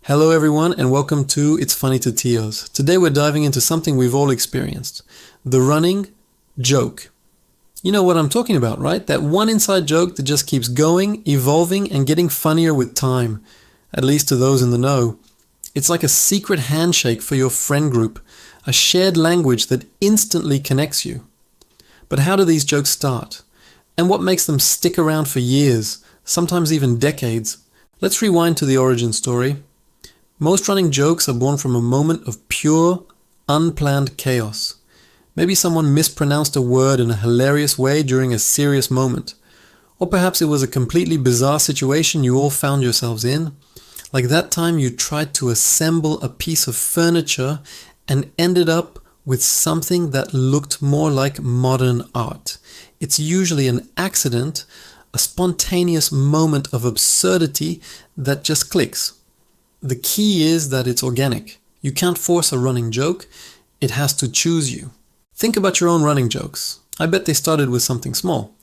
Hello everyone and welcome to It's Funny to Tios. Today we're diving into something we've all experienced. The running joke. You know what I'm talking about, right? That one inside joke that just keeps going, evolving, and getting funnier with time. At least to those in the know. It's like a secret handshake for your friend group. A shared language that instantly connects you. But how do these jokes start? And what makes them stick around for years, sometimes even decades? Let's rewind to the origin story. Most running jokes are born from a moment of pure, unplanned chaos. Maybe someone mispronounced a word in a hilarious way during a serious moment. Or perhaps it was a completely bizarre situation you all found yourselves in. Like that time you tried to assemble a piece of furniture and ended up with something that looked more like modern art. It's usually an accident, a spontaneous moment of absurdity that just clicks. The key is that it's organic. You can't force a running joke, it has to choose you. Think about your own running jokes. I bet they started with something small.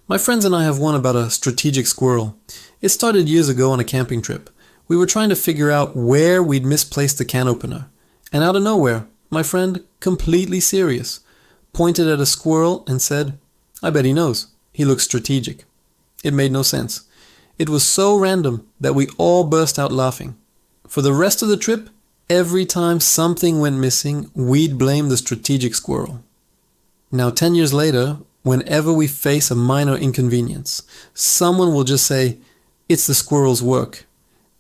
My friends and I have one about a strategic squirrel. It started years ago on a camping trip. We were trying to figure out where we'd misplaced the can opener. And out of nowhere, my friend, completely serious, pointed at a squirrel and said, "I bet he knows. He looks strategic." It made no sense. It was so random that we all burst out laughing. For the rest of the trip, every time something went missing, we'd blame the strategic squirrel. Now 10 years later, whenever we face a minor inconvenience, someone will just say, "It's the squirrel's work."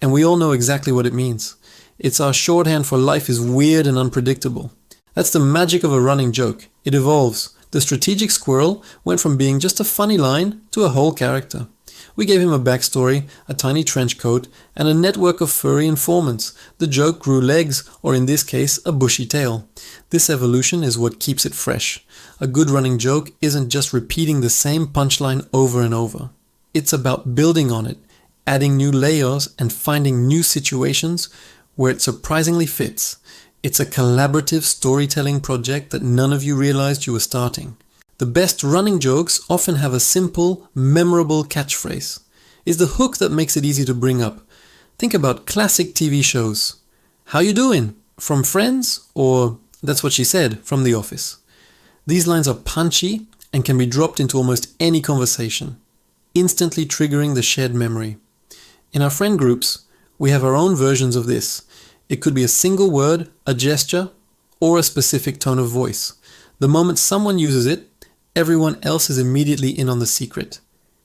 And we all know exactly what it means. It's our shorthand for life is weird and unpredictable. That's the magic of a running joke. It evolves. The strategic squirrel went from being just a funny line to a whole character. We gave him a backstory, a tiny trench coat, and a network of furry informants. The joke grew legs, or in this case, a bushy tail. This evolution is what keeps it fresh. A good running joke isn't just repeating the same punchline over and over. It's about building on it, adding new layers, and finding new situations where it surprisingly fits. It's a collaborative storytelling project that none of you realized you were starting. The best running jokes often have a simple, memorable catchphrase. It's the hook that makes it easy to bring up. Think about classic TV shows. "How you doing?" from Friends, or "That's what she said" from The Office. These lines are punchy and can be dropped into almost any conversation, instantly triggering the shared memory. In our friend groups, we have our own versions of this. It could be a single word, a gesture, or a specific tone of voice. The moment someone uses it, everyone else is immediately in on the secret.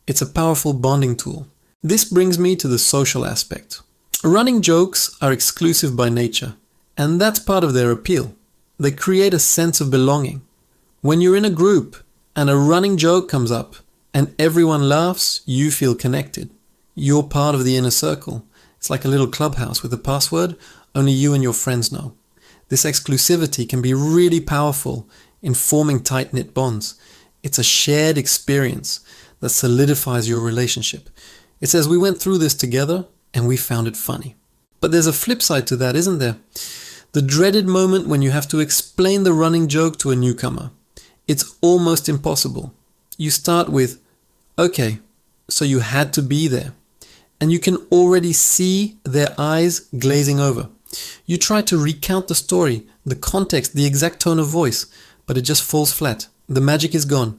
It's a powerful bonding tool. This brings me to the social aspect. Running jokes are exclusive by nature, and that's part of their appeal. They create a sense of belonging. When you're in a group and a running joke comes up and everyone laughs, you feel connected. You're part of the inner circle. It's like a little clubhouse with a password only you and your friends know. This exclusivity can be really powerful in forming tight-knit bonds. It's a shared experience that solidifies your relationship. It says we went through this together and we found it funny. But there's a flip side to that, isn't there? The dreaded moment when you have to explain the running joke to a newcomer. It's almost impossible. You start with, "Okay, so you had to be there." And you can already see their eyes glazing over. You try to recount the story, the context, the exact tone of voice, but it just falls flat. The magic is gone.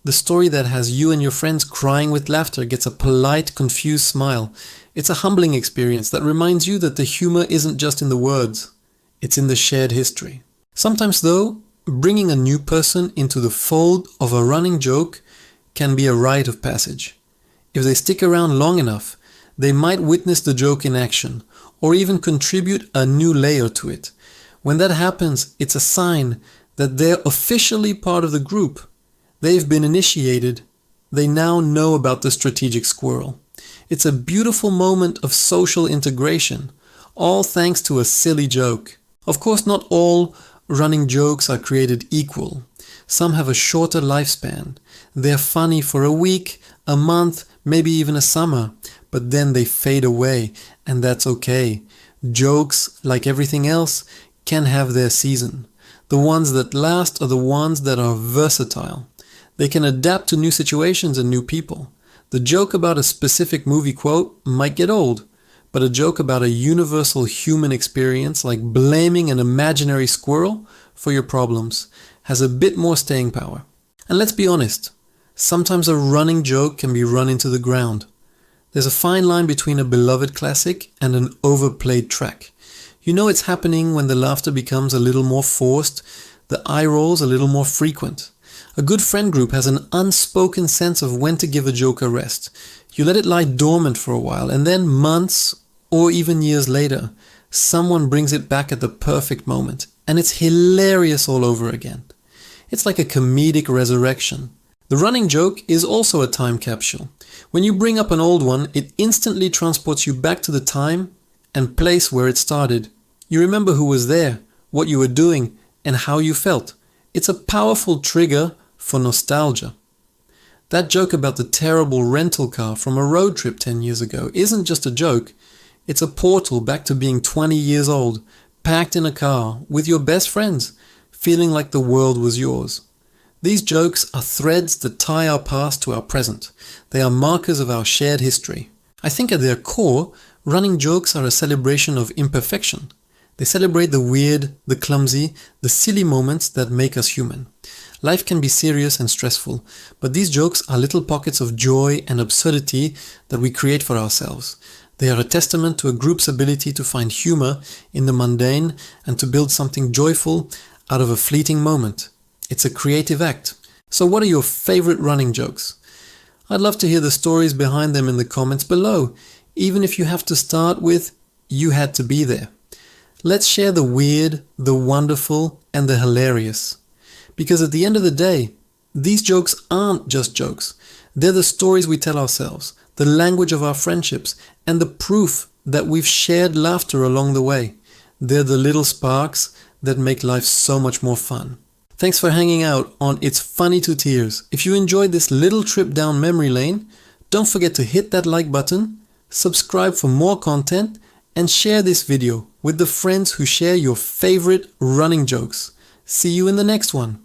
The story that has you and your friends crying with laughter gets a polite, confused smile. It's a humbling experience that reminds you that the humor isn't just in the words. It's in the shared history. Sometimes though, bringing a new person into the fold of a running joke can be a rite of passage. If they stick around long enough, they might witness the joke in action, or even contribute a new layer to it. When that happens, it's a sign that they're officially part of the group. They've been initiated. They now know about the strategic squirrel. It's a beautiful moment of social integration, all thanks to a silly joke. Of course, not all running jokes are created equal. Some have a shorter lifespan. They're funny for a week, a month, maybe even a summer, but then they fade away, and that's okay. Jokes, like everything else, can have their season. The ones that last are the ones that are versatile. They can adapt to new situations and new people. The joke about a specific movie quote might get old, but a joke about a universal human experience like blaming an imaginary squirrel for your problems has a bit more staying power. And let's be honest, sometimes a running joke can be run into the ground. There's a fine line between a beloved classic and an overplayed track. You know it's happening when the laughter becomes a little more forced, the eye rolls a little more frequent. A good friend group has an unspoken sense of when to give a joke a rest. You let it lie dormant for a while, and then months or even years later, someone brings it back at the perfect moment, and it's hilarious all over again. It's like a comedic resurrection. The running joke is also a time capsule. When you bring up an old one, it instantly transports you back to the time and place where it started. You remember who was there, what you were doing, and how you felt. It's a powerful trigger for nostalgia. That joke about the terrible rental car from a road trip 10 years ago isn't just a joke, it's a portal back to being 20 years old, packed in a car, with your best friends, feeling like the world was yours. These jokes are threads that tie our past to our present. They are markers of our shared history. I think at their core, running jokes are a celebration of imperfection. They celebrate the weird, the clumsy, the silly moments that make us human. Life can be serious and stressful, but these jokes are little pockets of joy and absurdity that we create for ourselves. They are a testament to a group's ability to find humor in the mundane and to build something joyful out of a fleeting moment. It's a creative act. So what are your favorite running jokes? I'd love to hear the stories behind them in the comments below, even if you have to start with, "You had to be there." Let's share the weird, the wonderful, and the hilarious. Because at the end of the day, these jokes aren't just jokes. They're the stories we tell ourselves, the language of our friendships, and the proof that we've shared laughter along the way. They're the little sparks that make life so much more fun. Thanks for hanging out on It's Funny to Tears. If you enjoyed this little trip down memory lane, don't forget to hit that like button, subscribe for more content, and share this video with the friends who share your favorite running jokes. See you in the next one.